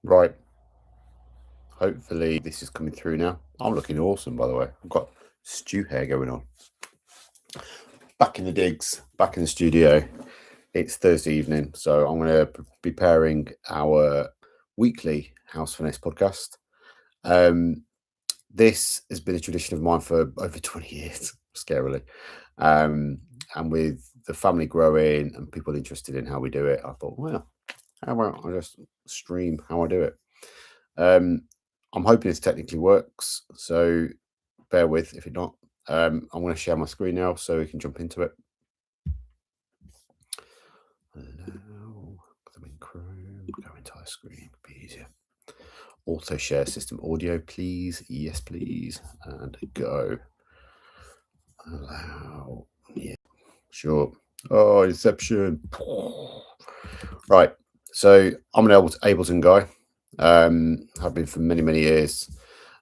Right. Hopefully this is coming through now. I'm looking awesome, by the way. I've got stew hair going on. Back in the digs, back in the studio. It's Thursday evening, so I'm going to be preparing our weekly House Finesse podcast. This has been a tradition of mine for over 20 years, scarily. And with the family growing and people interested in how we do it, I thought, well, how about I just stream how I do it? I'm hoping this technically works, so bear with if it not. I'm going to share my screen now so we can jump into it. Now, I'm in Chrome, go entire screen, be easier. Auto share system audio, please. Yes, please. And go. Allow. Yeah, sure. Oh, Inception. Right. So I'm an Ableton guy. I've been for many years.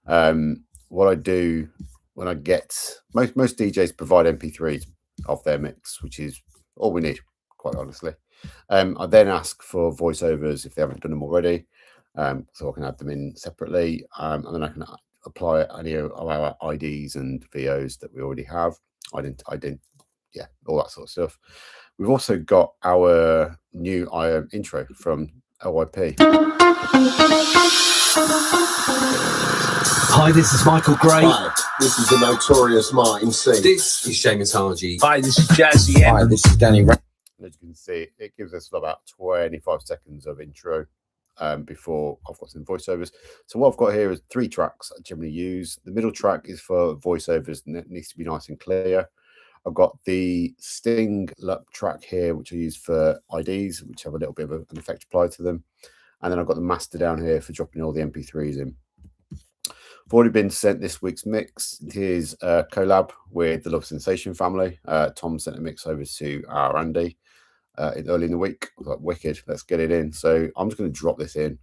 What I do when I get most DJs provide MP3s of their mix, which is all we need, quite honestly. I then ask for voiceovers if they haven't done them already, so I can add them in separately, and then I can apply any of our IDs and VOs that we already have. Yeah, all that sort of stuff. We've also got our new intro from LYP. Hi, this is Michael Gray. Hi, this is the notorious Martin C. This is Seamus Harji. Hi, this is Jazzy M. Hi, this is Danny Ray. As you can see, it gives us about 25 seconds of intro before I've got some voiceovers. So what I've got here is 3 tracks I generally use. The middle track is for voiceovers and it needs to be nice and clear. I've got the Sting track here, which I use for IDs, which have a little bit of an effect applied to them. And then I've got the master down here for dropping all the MP3s in. I've already been sent this week's mix. Here's a collab with the Love Sensation family. Tom sent a mix over to our Andy early in the week. I was like, wicked, let's get it in. So I'm just going to drop this in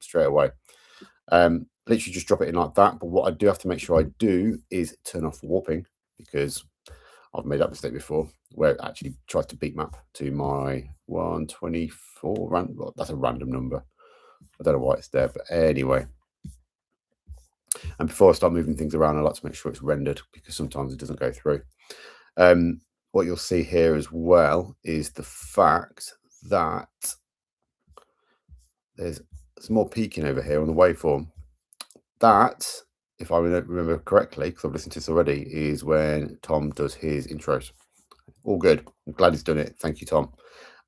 straight away. Literally just drop it in like that. But what I do have to make sure I do is turn off warping, because I've made that mistake before where it actually tries to beat map to my 124. That's a random number. I don't know why it's there, but anyway. And before I start moving things around, I like to make sure it's rendered, because sometimes it doesn't go through. What you'll see here as well is the fact that there's some more peaking over here on the waveform. That, if I remember correctly, because I've listened to this already, is when Tom does his intros. All good. I'm glad he's done it. Thank you, Tom.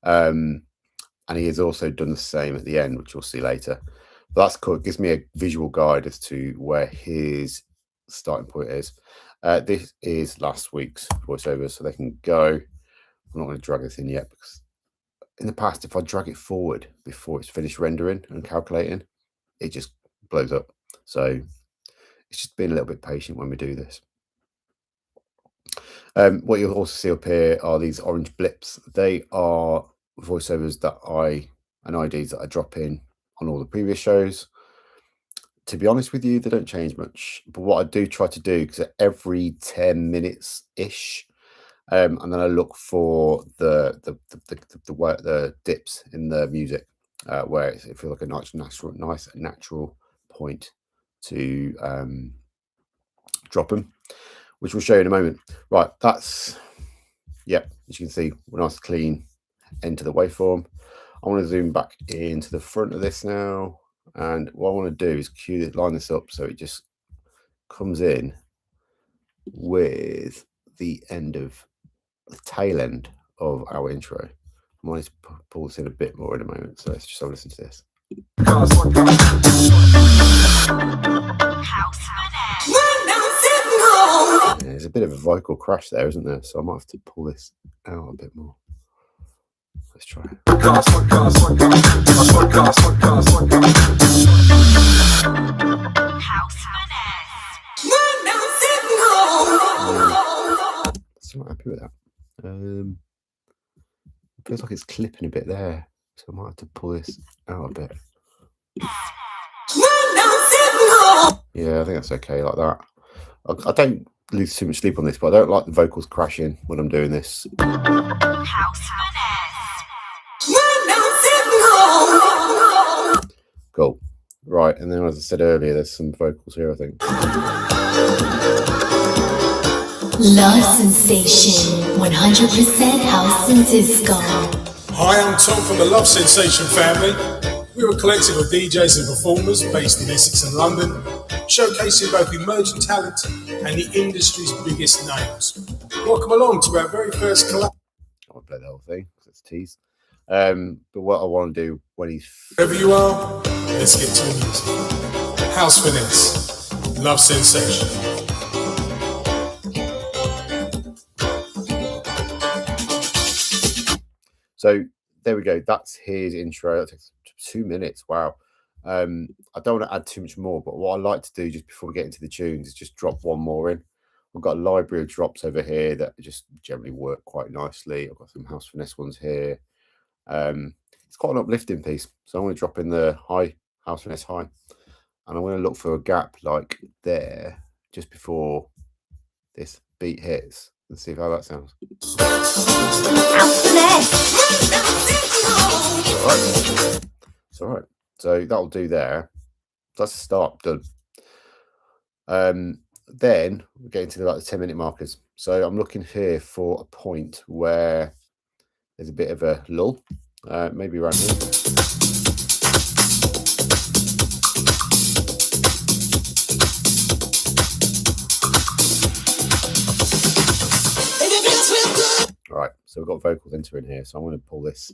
And he has also done the same at the end, which you'll see later. But that's cool. It gives me a visual guide as to where his starting point is. This is last week's voiceover, so they can go. I'm not going to drag this in yet, because in the past, if I drag it forward before it's finished rendering and calculating, it just blows up. So it's just being a little bit patient when we do this. What you'll also see up here are these orange blips. They are voiceovers and IDs that I drop in on all the previous shows. To be honest with you, they don't change much. But what I do try to do, because every 10 minutes ish, and then I look for the dips in the music, where it feels like a nice natural point to drop them, which we'll show you in a moment. Right, that's, yep, as you can see, a nice clean end to the waveform. I want to zoom back into the front of this now, and what I want to do is line this up so it just comes in with the tail end of our intro. I might need to pull this in a bit more in a moment, so let's just have a listen to this. Yeah, there's a bit of a vocal crash there, isn't there? So I might have to pull this out a bit more. Let's try it. Still not happy with that. Feels like it's clipping a bit there, so I might have to pull this out a bit. Yeah, I think that's okay like that. I don't lose too much sleep on this, but I don't like the vocals crashing when I'm doing this. House Finesse. Cool. Right, and then as I said earlier, there's some vocals here, I think. Love Sensation, 100% house and disco. Hi, I'm Tom from the Love Sensation family. We're a collective of DJs and performers based in Essex and London, showcasing both emerging talent and the industry's biggest names. Welcome along to our very first collab. I won't play the whole thing because it's tease. But what I want to do when he's... Wherever you are, let's get to the music. House Finesse, Love Sensation. So there we go. That's his intro. That takes 2 minutes. Wow. I don't want to add too much more, but what I like to do just before we get into the tunes is just drop one more in. I've got a library of drops over here that just generally work quite nicely. I've got some House Finesse ones here. It's quite an uplifting piece. So I'm going to drop in the high, House Finesse high. And I'm going to look for a gap like there, just before this beat hits. Let's see how that sounds. It's all right. So that'll do there. That's a start. Done. Then we're getting to about the 10-minute markers. So I'm looking here for a point where there's a bit of a lull, maybe around here. All right, so we've got vocals entering here, so I'm going to pull this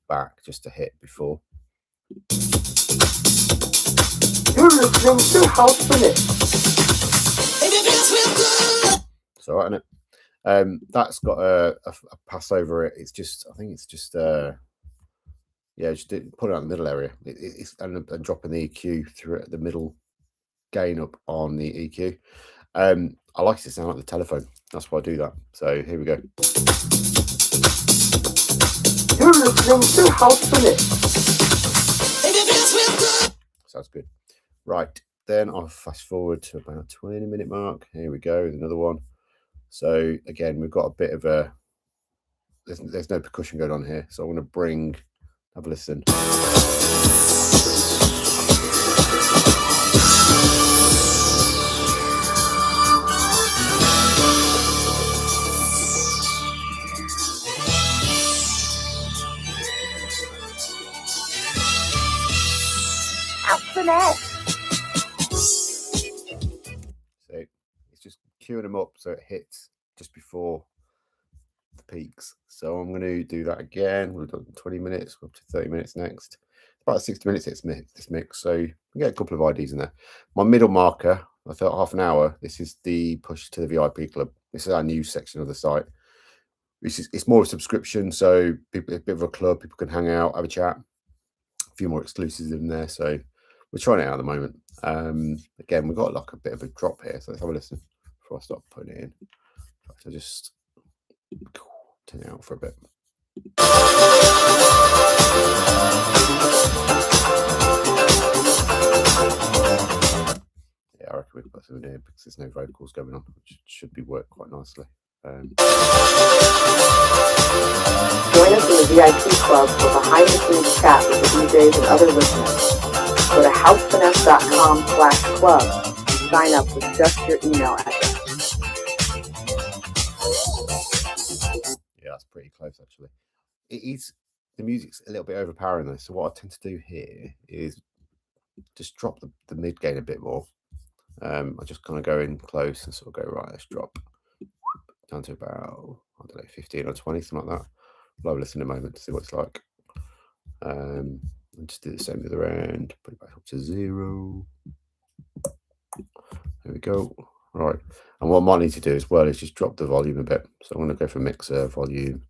back just to hit before. You're listening to House Finesse. It's all right, isn't it? That's got a pass over it. It's just, I think it's just, yeah, just put it out in the middle area. It's and dropping the EQ through the middle gain up on the EQ. I like it to sound like the telephone. That's why I do that. So here we go. You're listening to House Finesse. Sounds good. Right, then I'll fast forward to about 20-minute mark. Here we go, another one. So again, we've got a bit of a, there's no percussion going on here. So I'm going to have a listen. So it's just queuing them up so it hits just before the peaks. So I'm going to do that again. We've done 20 minutes, we're up to 30 minutes next. About 60 minutes this mix. So we get a couple of IDs in there. My middle marker, I thought half an hour. This is the push to the VIP club. This is our news section of the site. It's more a subscription, so people, a bit of a club. People can hang out, have a chat. A few more exclusives in there. So we're trying it out at the moment. Again, we've got like a bit of a drop here. So let's have a listen before I start putting it in. So just turn it out for a bit. Yeah, I reckon we've got something here because there's no vocals going on, which should be work quite nicely. Join us in the VIP club for behind-the-scenes chat with the DJs and other listeners. Go to housefinesse.com/club and sign up with just your email address. Yeah, that's pretty close actually. It is, the music's a little bit overpowering though. So what I tend to do here is just drop the mid gain a bit more. I just kind of go in close and sort of go, right, let's drop down to about, I don't know, 15 or 20, something like that. I'll have a listen in a moment to see what it's like. And just do the same the other end, put it back up to 0. There we go. Right. And what I might need to do as well is just drop the volume a bit. So I'm going to go for mixer volume.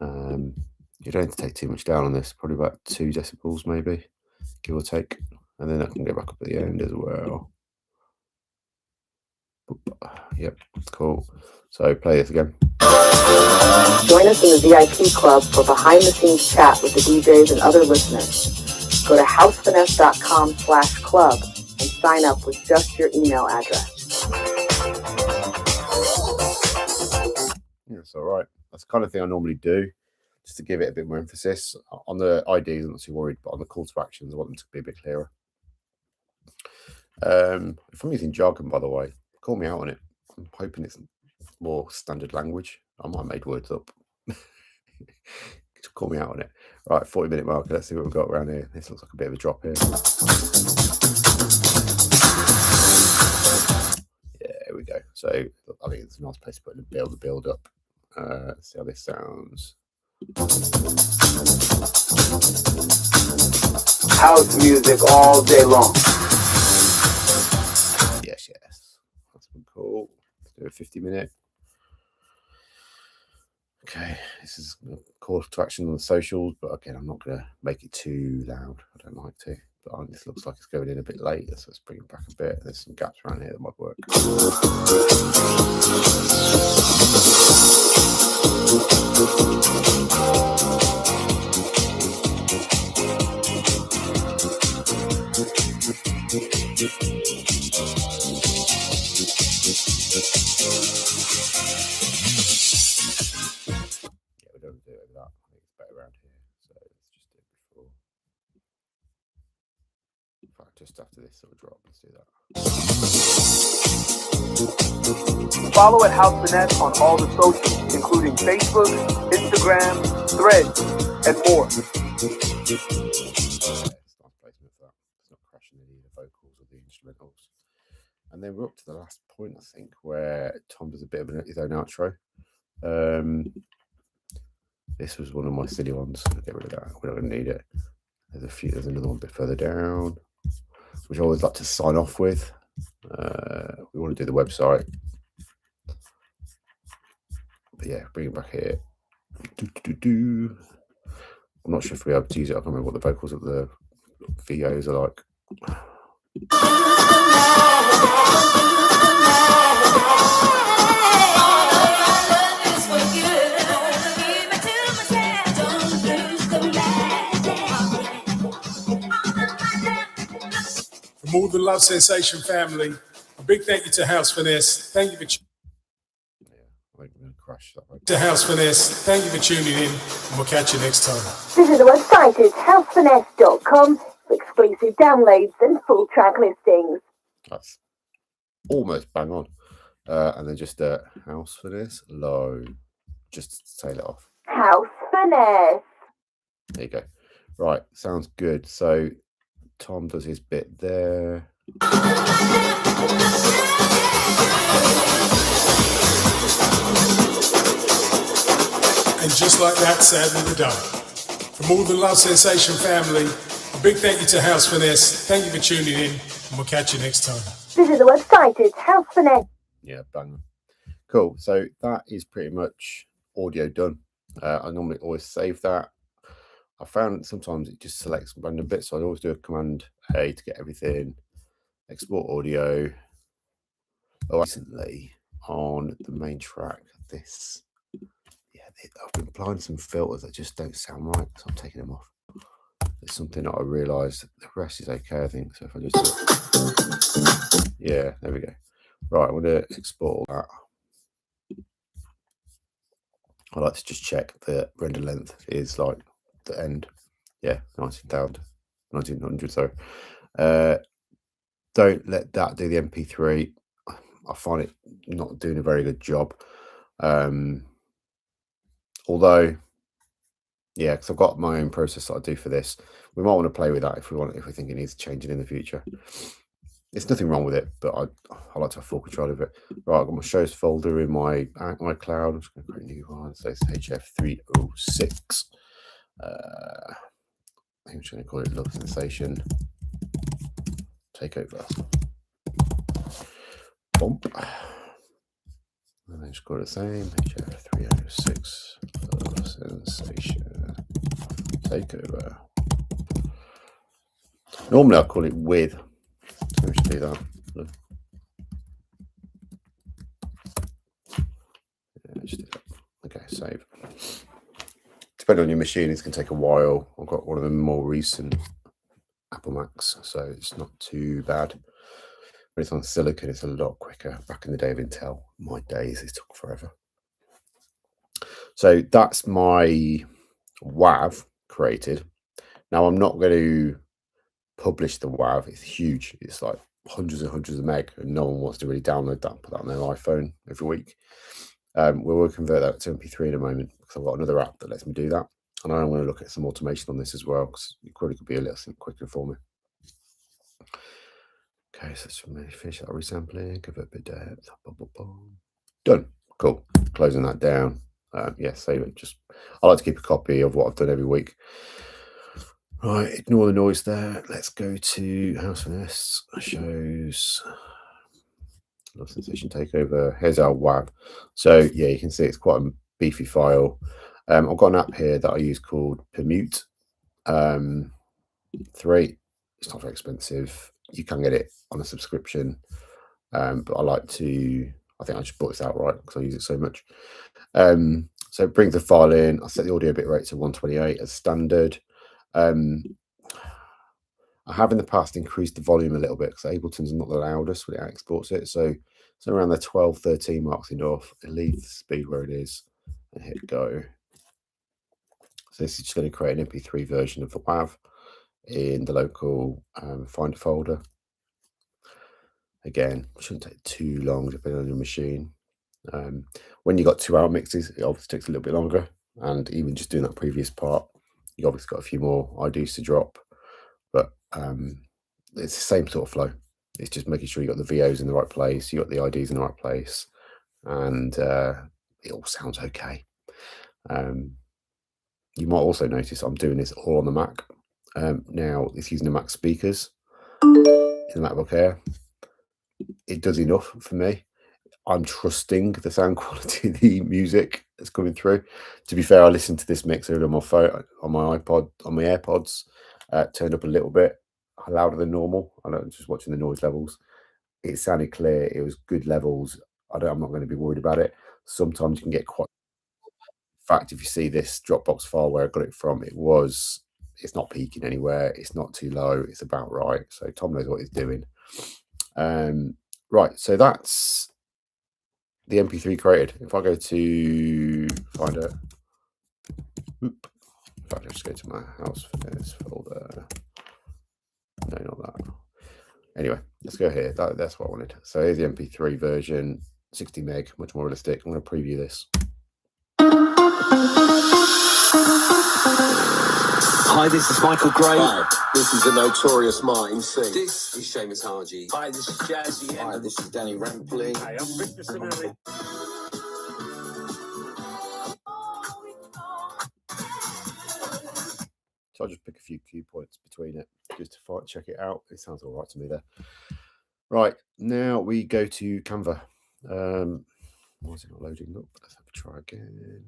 You don't have to take too much down on this, probably about 2 decibels maybe, give or take. And then I can go back up at the end as well. Yep, cool. So play this again. Join us in the VIP club for behind-the-scenes chat with the DJs and other listeners. Go to housefinesse.com/club and sign up with just your email address. Yeah, it's all right. That's the kind of thing I normally do, just to give it a bit more emphasis. On the IDs, I'm not too worried, but on the call to actions, I want them to be a bit clearer. If I'm using jargon, by the way, call me out on it. I'm hoping it's more standard language. I might have made words up. Just call me out on it. Right, 40-minute marker. Let's see what we've got around here. This looks like a bit of a drop here. Yeah, here we go. So I think it's a nice place to put the build up. Let's see how this sounds. House music all day long. Yes. That's been cool. Let's do a 50-minute. Okay, this is a call to action on the socials, but again, I'm not going to make it too loud. I don't like to. But this looks like it's going in a bit late, so let's bring it back a bit. There's some gaps around here that might work. Yeah, we don't do it over that. I think it's better around here. So let's just do it before. In fact, just after this sort of drop, let's do that. Follow at House Finesse on all the socials, including Facebook, Instagram, Threads, and more. Yeah, it's nice placement for that. It's not crashing any of the vocals or the instrumentals. And then we're up to the last point, I think, where Tom does a bit of his own outro. This was one of my silly ones. I'll get rid of that. We don't need it. There's another one a bit further down, which I always like to sign off with. We want to do the website. But yeah, bring it back here. I'm not sure if we're able to use it. I can't remember what the vocals of the VOs are like. From all the Love Sensation family, a big thank you to House Finesse. Thank you for I think I'm going to crash that way. to House Finesse. Thank you for tuning in, and we'll catch you next time. Visit the website at housefinesse.com for exclusive downloads and full track listings. That's almost bang on. And then just House Finesse low. Just tail it off. House Finesse. There you go. Right, sounds good. So Tom does his bit there. And just like that, sadly, we're done. From all the Love Sensation family, a big thank you to House Finesse. Thank you for tuning in, and we'll catch you next time. Visit the website at House Finesse. Yeah, bang on. Cool. So that is pretty much audio done. I normally always save that. I found sometimes it just selects random bits, so I always do a Command A to get everything. Export audio. Oh, recently on the main track, this. Yeah, I've been applying some filters that just don't sound right, so I'm taking them off. It's something that I realised. The rest is okay, I think. So if I just yeah, there we go. Right, I'm going to export all that. I like to just check the render length is like the end. Yeah, 1900, sorry. Don't let that do the MP3. I find it not doing a very good job. Although, yeah, because I've got my own process that I do for this. We might want to play with that if we think it needs changing in the future. There's nothing wrong with it, but I like to have full control of it. Right, I've got my shows folder in my cloud. I'm just going to create a new one. So it's HF306. I think I'm just going to call it Love Sensation Takeover. Bump. And then just call it the same. HF306 Love Sensation Takeover. Normally I call it with. So we should do that. Yeah, just do that. Okay, save. Depending on your machine, it's going to take a while. I've got one of the more recent Apple Macs, so it's not too bad. When it's on silicon, it's a lot quicker. Back in the day of Intel, my days, it took forever. So that's my WAV created. Now I'm not going to publish the WAV. It's huge. It's like hundreds and hundreds of meg, and no one wants to really download that and put that on their iPhone every week. We will convert that to MP3 in a moment because I've got another app that lets me do that. And I'm going to look at some automation on this as well because it probably could be a little quicker for me. Okay, so let's finish that resampling, give it a bit of depth. Done. Cool. Closing that down. Yeah, save it. I like to keep a copy of what I've done every week. Right, ignore the noise there. Let's go to House Finesse. Shows Love Sensation Takeover. Here's our WAV. So yeah, you can see it's quite a beefy file. I've got an app here that I use called Permute 3. It's not very expensive. You can get it on a subscription, but I think I just bought this outright because I use it so much. So it brings the file in. I set the audio bit rate to 128 as standard. I have in the past increased the volume a little bit because Ableton's not the loudest when it exports it. So around the 12, 13 marks enough. It leaves the speed where it is and hit go. So this is just going to create an MP3 version of the WAV in the local Finder folder. Again, shouldn't take too long depending on your machine. When you got 2-hour mixes, it obviously takes a little bit longer. And even just doing that previous part, you obviously got a few more IDs to drop. But it's the same sort of flow. It's just making sure you got the VOs in the right place, you got the IDs in the right place, and it all sounds okay. You might also notice I'm doing this all on the Mac. Now it's using the Mac speakers in the MacBook Air. It does enough for me. I'm trusting the sound quality of the music that's coming through. To be fair, I listened to this mixer on my phone, on my iPod, on my AirPods, turned up a little bit louder than normal. I know, just watching the noise levels. It sounded clear. It was good levels. I'm not going to be worried about it. Sometimes you can get quite. In fact, if you see this Dropbox file where I got it from, it's not peaking anywhere. It's not too low. It's about right. So Tom knows what he's doing. Right. So that's the MP3 created. If I go to Finder, in fact, I'll just go to my House Finesse folder. No, not that. Anyway, let's go here. That's what I wanted. So here's the MP3 version, 60 meg, much more realistic. I'm going to preview this. Hi, this is Michael Gray. Hi, this is the Notorious Martin C. This is Seamus Haji. Hi, this is Jazzy. Hi, this is Danny Rampling. Hi, I'm Victor Sinelli. So I'll just pick a few key points between it just to check it out. It sounds all right to me there. Right, now we go to Canva. Why is it not loading up? Let's have a try again.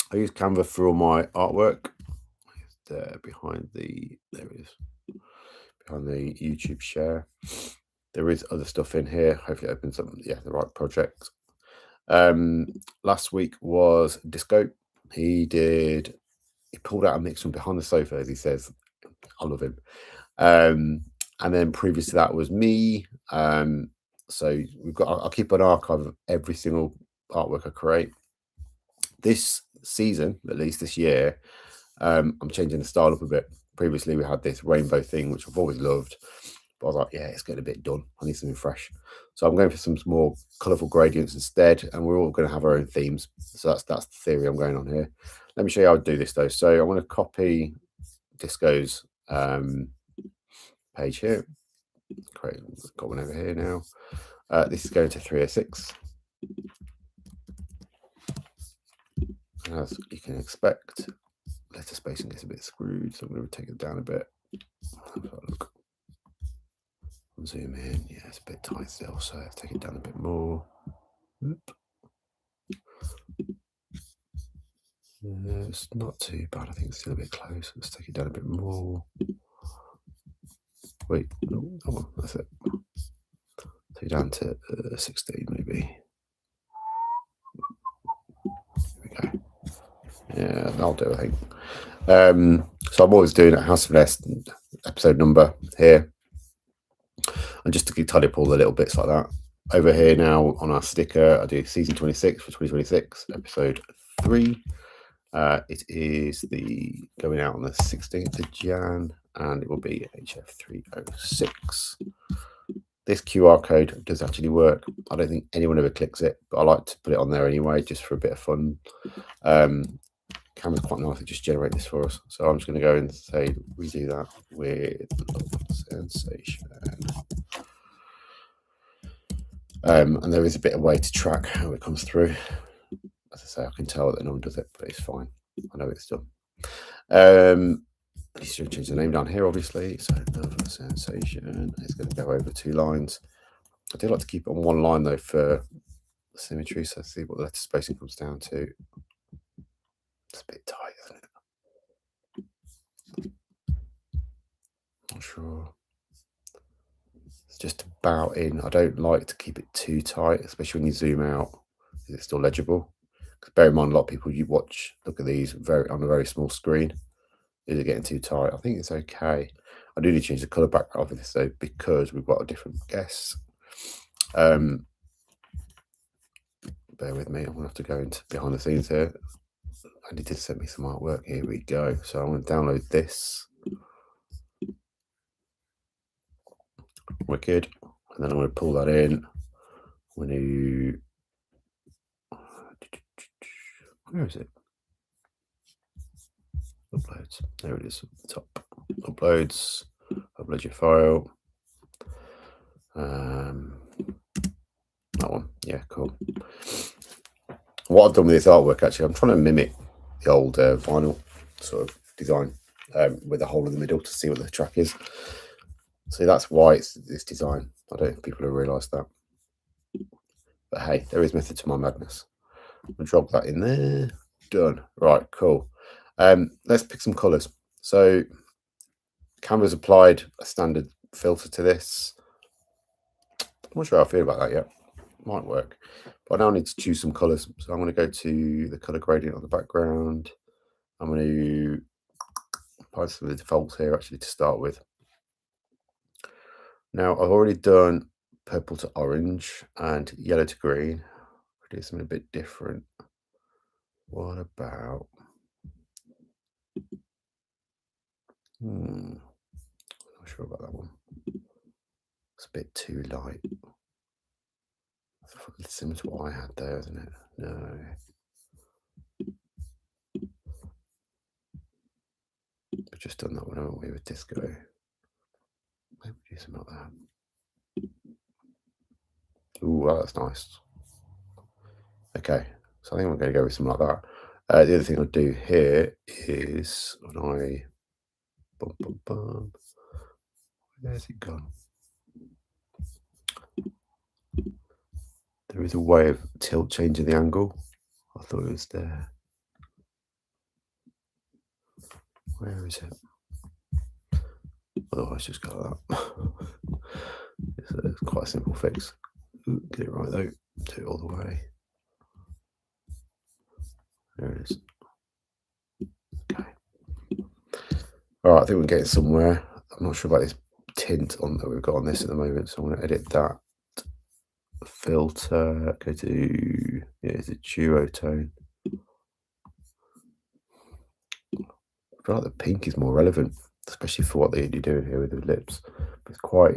I use Canva for all my artwork. There behind there it is. Behind the YouTube share. There is other stuff in here. Hopefully it opens up, the right project. Last week was Disco. He pulled out a mix from behind the sofa, as he says. I love him. And then previous to that was me. So I'll keep an archive of every single artwork I create. This season, at least this year, I'm changing the style up a bit. Previously, we had this rainbow thing, which I've always loved. But I was like, yeah, it's getting a bit done. I need something fresh. So I'm going for some more colourful gradients instead, and we're all going to have our own themes. So that's the theory I'm going on here. Let me show you how I do this, though. So I want to copy Disco's page here. Great, got one over here now. This is going to 306. As you can expect, letter spacing gets a bit screwed, so I'm going to take it down a bit. Have a look. Zoom in. Yeah, it's a bit tight still, so let's take it down a bit more. It's not too bad. I think it's still a bit close. Let's take it down a bit more. Wait, no, come on, that's it. Take it down to 16 maybe. There we go. Yeah, that'll do, I think. So I'm always doing a House Finesse episode number here. And just to tidy up all the little bits like that. Over here now on our sticker, I do season 26 for 2026, episode 3. It is going out on the 16th of Jan. and it will be HF306. This QR code does actually work. I don't think anyone ever clicks it, but I like to put it on there anyway, just for a bit of fun. Camera's quite nice to just generate this for us. So I'm just going to go and say redo that with sensation. And there is a bit of way to track how it comes through. As I say, I can tell that no one does it, but it's fine. I know it's done. You should change the name down here, obviously. So another sensation. It's going to go over 2 lines. I do like to keep it on 1 line though for symmetry. So see what the letter spacing comes down to. It's a bit tight, isn't it? Not sure. It's just about in. I don't like to keep it too tight, especially when you zoom out. Is it still legible? Because bear in mind, a lot of people you look at these on a very small screen. Is it getting too tight? I think it's okay. I do need to change the colour back of this though, because we've got a different guess. Bear with me. I'm gonna have to go into behind the scenes here. And he did send me some artwork. Here we go. So I'm going to download this. Wicked. And then I'm going to pull that in. I'm going to... Where is it? Uploads. There it is at the top. Uploads. Upload your file. That one. Yeah, cool. What I've done with this artwork, actually, I'm trying to mimic the old vinyl sort of design with a hole in the middle to see what the track is. So that's why it's this design. I don't think people have realised that. But hey, there is method to my madness. I'll drop that in there. Done. Right, cool. Let's pick some colours. So Canva's applied a standard filter to this. I'm not sure how I feel about that yet. Might work. But I now need to choose some colours. So I'm going to go to the colour gradient on the background. I'm going to apply some of the defaults here actually to start with. Now I've already done purple to orange and yellow to green. I'll do something a bit different. What about... I'm not sure about that one. It's a bit too light. It's similar to what I had there, isn't it? No. We've just done that one, haven't we, with disco? Maybe do something like that. Ooh, well, that's nice. Okay, so I think we're going to go with something like that. The other thing I'll do here is when I... Where's it gone? There is a way of changing the angle. I thought it was there. Where is it? Otherwise, just go like that. It's quite a simple fix. Ooh, get it right though. Do it all the way. There it is. Okay. All right, I think we're getting somewhere. I'm not sure about this tint on that we've got on this at the moment, so I'm going to edit that. Filter, go to, yeah, it's a duotone. I feel like the pink is more relevant, especially for what you're doing here with the lips. But it's quite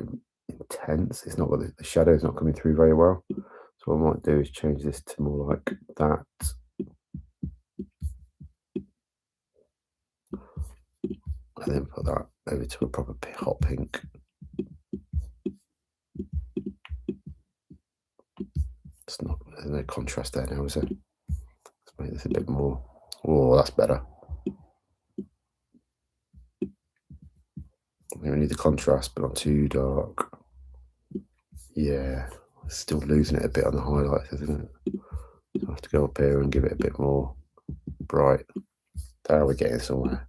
intense. It's not, the shadow's not coming through very well. So what I might do is change this to more like that. And then put that over to a proper hot pink. It's not, there's no contrast there now, is it? Let's make this a bit more. Oh, that's better. We need the contrast, but not too dark. Yeah, still losing it a bit on the highlights, isn't it? So I have to go up here and give it a bit more bright. There, we're getting somewhere.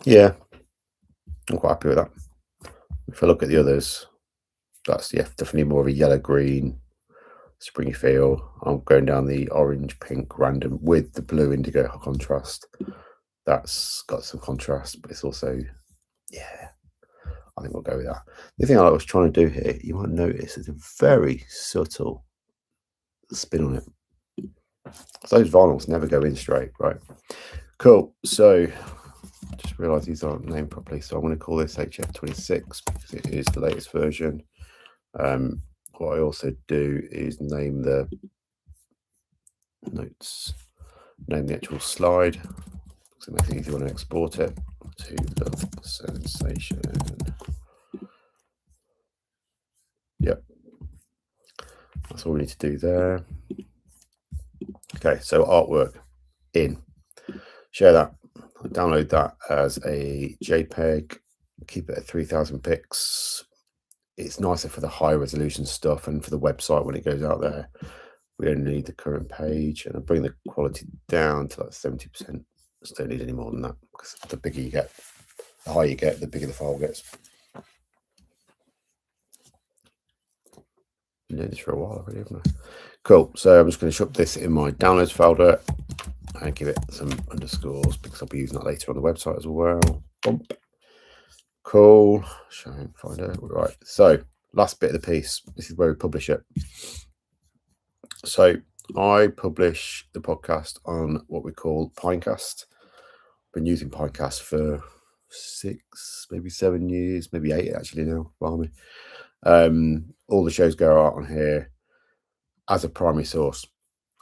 Yeah, I'm quite happy with that. If I look at the others, that's, yeah, definitely more of a yellow green springy feel. I'm going down the orange pink random with the blue indigo contrast. That's got some contrast, but it's also, yeah, I think we'll go with that. The thing I was trying to do here, you might notice, is a very subtle spin on it. Those vinyls never go in straight, right? Cool. So just realised these aren't named properly, so I'm going to call this HF26 because it is the latest version. What I also do is name the notes, name the actual slide, because it makes it easy when I export it to Love Sensation. Yep, that's all we need to do there. Okay, so artwork in, share that, download that as a JPEG, keep it at 3000 pics. It's nicer for the high resolution stuff, and for the website when it goes out there, we only need the current page, and I bring the quality down to like 70%. Just don't need any more than that, because the bigger you get, the higher you get, the bigger the file gets. Been doing this for a while already, haven't I? Cool. So I'm just going to shove this in my downloads folder and give it some underscores because I'll be using that later on the website as well. Bump. Cool. Shall I find it? Right. So last bit of the piece. This is where we publish it. So I publish the podcast on what we call Pinecast. Been using Pinecast for 6, maybe 7 years, maybe 8 actually now. Barmy. All the shows go out on here as a primary source.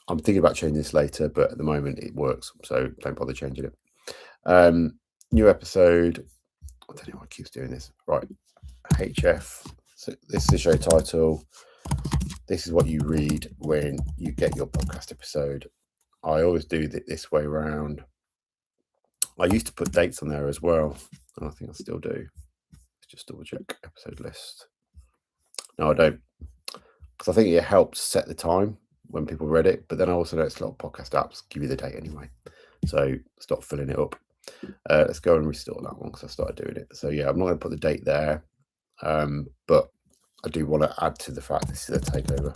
I'm thinking about changing this later, but at the moment it works, so don't bother changing it. New episode. I don't know why it keeps doing this. Right, HF. So this is the show title. This is what you read when you get your podcast episode. I always do it this way around. I used to put dates on there as well, and I think I still do. Let's just double check episode list. No, I don't, because I think it helps set the time when people read it, but then I also notice a lot of podcast apps give you the date anyway, so stop filling it up. Let's go and restore that one because I started doing it. So yeah, I'm not going to put the date there, but I do want to add to the fact this is a takeover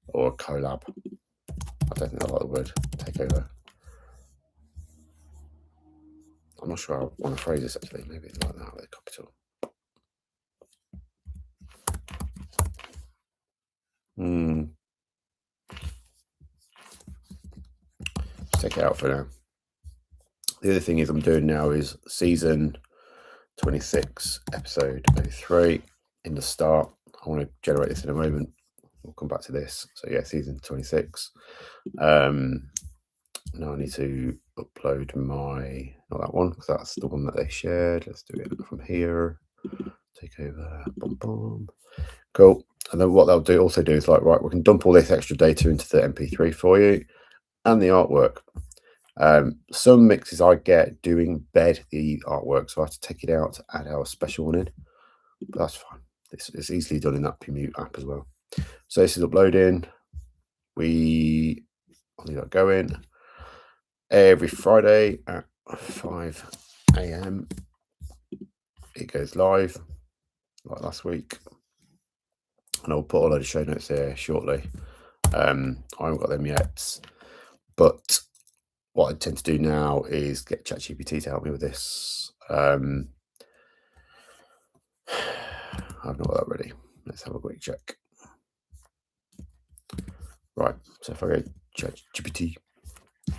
or a collab. I don't think I like the word takeover. I'm not sure I want to phrase this actually. Maybe it's like that with a capital. Take it out for now. The other thing is I'm doing now is season 26, episode 03 in the start. I want to generate this in a moment. We'll come back to this. So yeah, season 26. Now I need to upload my, not that one, because that's the one that they shared. Let's do it from here. Take over. Boom, boom. Cool. And then what they'll also do is like, right, we can dump all this extra data into the MP3 for you and the artwork. Some mixes I get do embed the artwork, so I have to take it out to add our special one in, but that's fine. This is easily done in that Permute app as well. So this is uploading. I'll leave that going. Every Friday at 5 AM it goes live, like last week, and I'll put a load of show notes there shortly. I haven't got them yet, but what I tend to do now is get ChatGPT to help me with this. I've not got that ready. Let's have a quick check. Right, so if I go ChatGPT,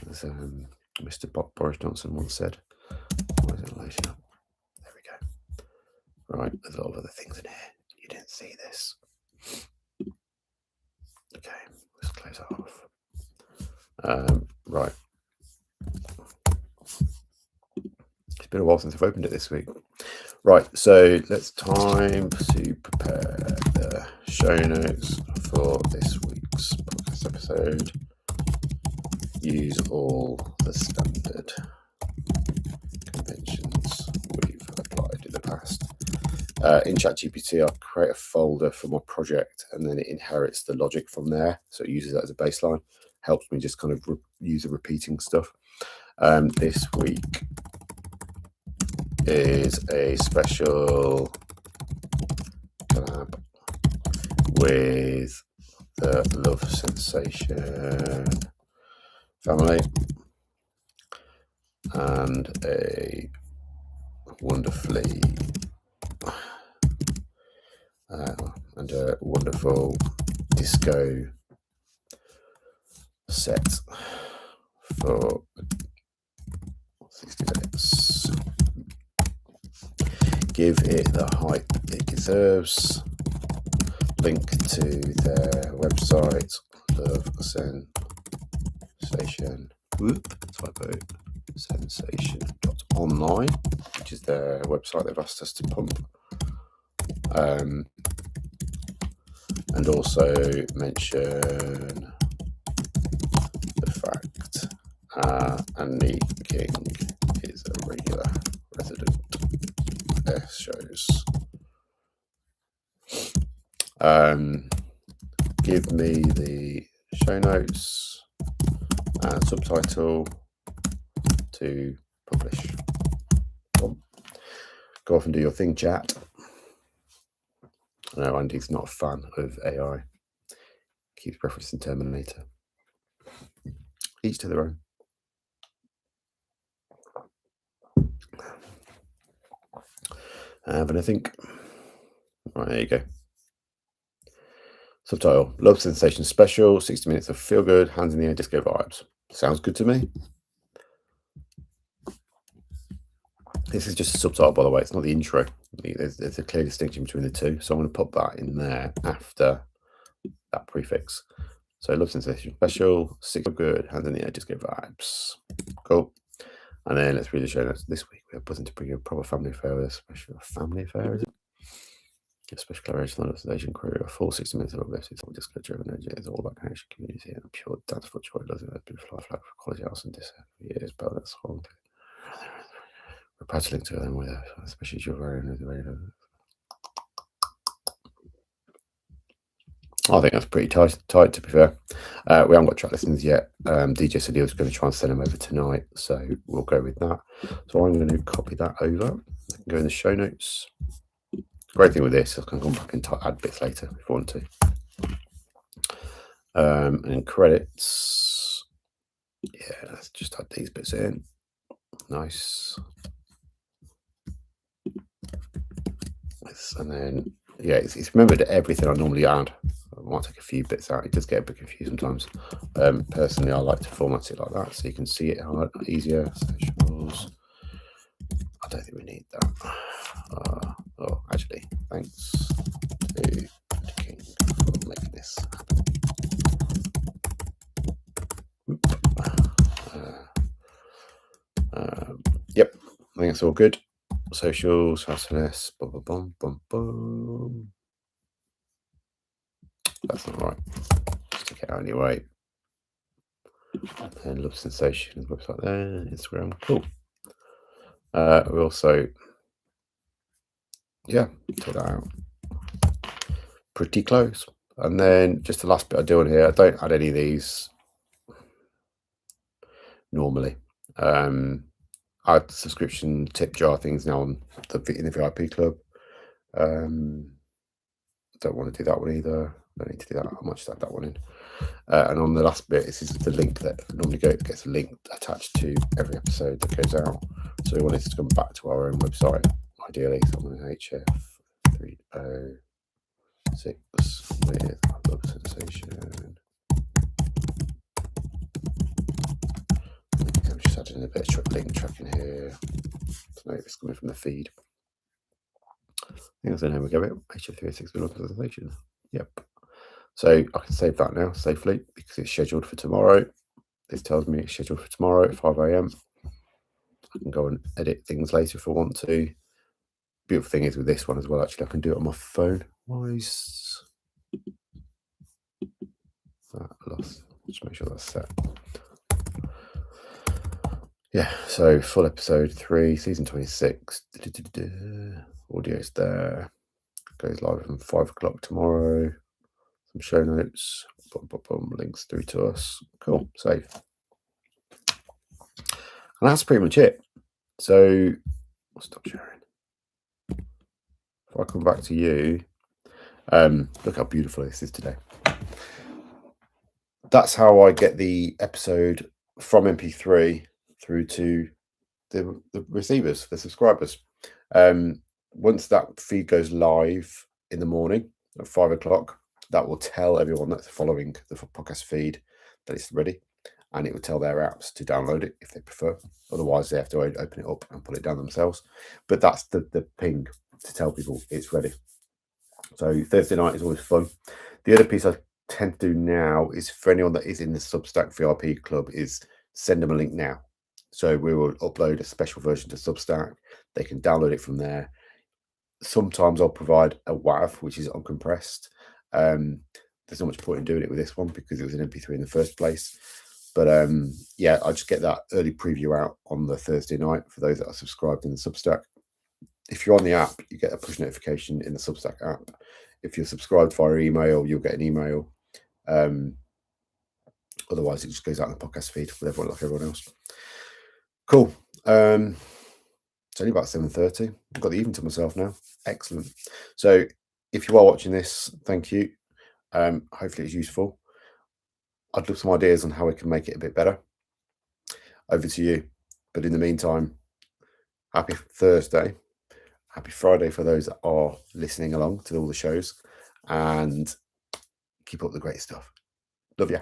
as Mr. Boris Johnson once said, why is it loading up? There we go. Right, there's a lot of other things in here. You didn't see this. Okay, let's close that off. Right. It's been a while since I've opened it this week. Right, so it's time to prepare the show notes for this week's podcast episode. Use all the standard conventions we've applied in the past. In ChatGPT, I'll create a folder for my project, and then it inherits the logic from there. So it uses that as a baseline. Helps me just kind of use the repeating stuff. This week is a special collab with the Love Sensation family and a wonderful disco set for 60 minutes. Give it the hype it deserves. Link to their website, Love Sensation. Typo sensation.online, which is their website they've asked us to pump. And also mention the fact Annie King is a regular resident of their shows. Give me the show notes and subtitle to publish. Go off and do your thing, chat. No, Andy's not a fan of AI. Keeps referencing Terminator. Each to their own. Having a think. Right, there you go. Subtitle: Love Sensation Special, 60 minutes of feel good, hands in the air disco vibes. Sounds good to me. This is just a subtitle, by the way. It's not the intro. There's a clear distinction between the two. So I'm going to pop that in there after that prefix. So Love Sensation Special, 60 good, hands in the air disco vibes. Cool. And then let's read the show notes. This week we are buzzing to bring you a proper family affair with a special family affair, is it? A special collaboration on the Sensation crew, a full 60 minutes of uplifting soul disco driven energy. It's all about connection, community, and a pure dance for joy. Doesn't it? Been fly flag for college house and disco for years, but that's whole. We're proud to link to them with a especially your very own. I think that's pretty tight to be fair. We haven't got track listings yet. DJ said he was going to try and send them over tonight, so we'll go with that. So I'm going to copy that over. I can go in the show notes. Great thing with this, I can come back and add bits later if I want to. And credits. Yeah, let's just add these bits in. Nice. And then, yeah, it's remembered everything I normally add. I might take a few bits out. It does get a bit confused sometimes. Personally, I like to format it like that so you can see it easier. Socials. I don't think we need that. Oh, actually, thanks to King for making this happen. Yep, I think it's all good. Socials, House Finesse, boom, boom, boom, boom. That's not right. Stick it out anyway. And Love Sensation is website there, Instagram, cool. We also, yeah, take that out. Pretty close. And then just the last bit I do on here, I don't add any of these normally. I have subscription tip jar things now on in the VIP club. Don't want to do that one either. Don't need to do that. I might just add that one in. And on the last bit, this is the link that normally gets a link attached to every episode that goes out. So we wanted to come back to our own website, ideally. So I'm on HF306 with Love Sensation. I'm just adding a bit of link tracking here. So it's coming from the feed. I think that's the name we go with HF306 with Love Sensation. Yep. So I can save that now safely because it's scheduled for tomorrow. This tells me it's scheduled for tomorrow at 5 AM. I can go and edit things later if I want to. Beautiful thing is with this one as well, actually, I can do it on my phone. Why is that lost? Just make sure that's set. Yeah, so full episode 3, season 26. Audio's there. Goes live from 5 o'clock tomorrow. Some show notes. Boom, boom, boom. Links through to us. Cool. Save. And that's pretty much it. So I'll stop sharing. If I come back to you, look how beautiful this is today. That's how I get the episode from MP3 through to the receivers, the subscribers. Once that feed goes live in the morning at 5 o'clock, that will tell everyone that's following the podcast feed that it's ready. and it will tell their apps to download it if they prefer. Otherwise, they have to open it up and pull it down themselves. But that's the ping to tell people it's ready. So Thursday night is always fun. The other piece I tend to do now is for anyone that is in the Substack VIP club is send them a link now. So we will upload a special version to Substack. They can download it from there. Sometimes I'll provide a WAV, which is uncompressed. There's not much point in doing it with this one because it was an MP3 in the first place. But yeah, I just get that early preview out on the Thursday night for those that are subscribed in the Substack. If you're on the app, you get a push notification in the Substack app. If you're subscribed via email, you'll get an email. Otherwise, it just goes out in the podcast feed with everyone like everyone else. Cool. It's only about 7:30. I've got the evening to myself now. Excellent. So if you are watching this, thank you. Hopefully it's useful. I'd love some ideas on how we can make it a bit better. Over to you. But in the meantime, happy Thursday. Happy Friday for those that are listening along to all the shows. And keep up the great stuff. Love ya.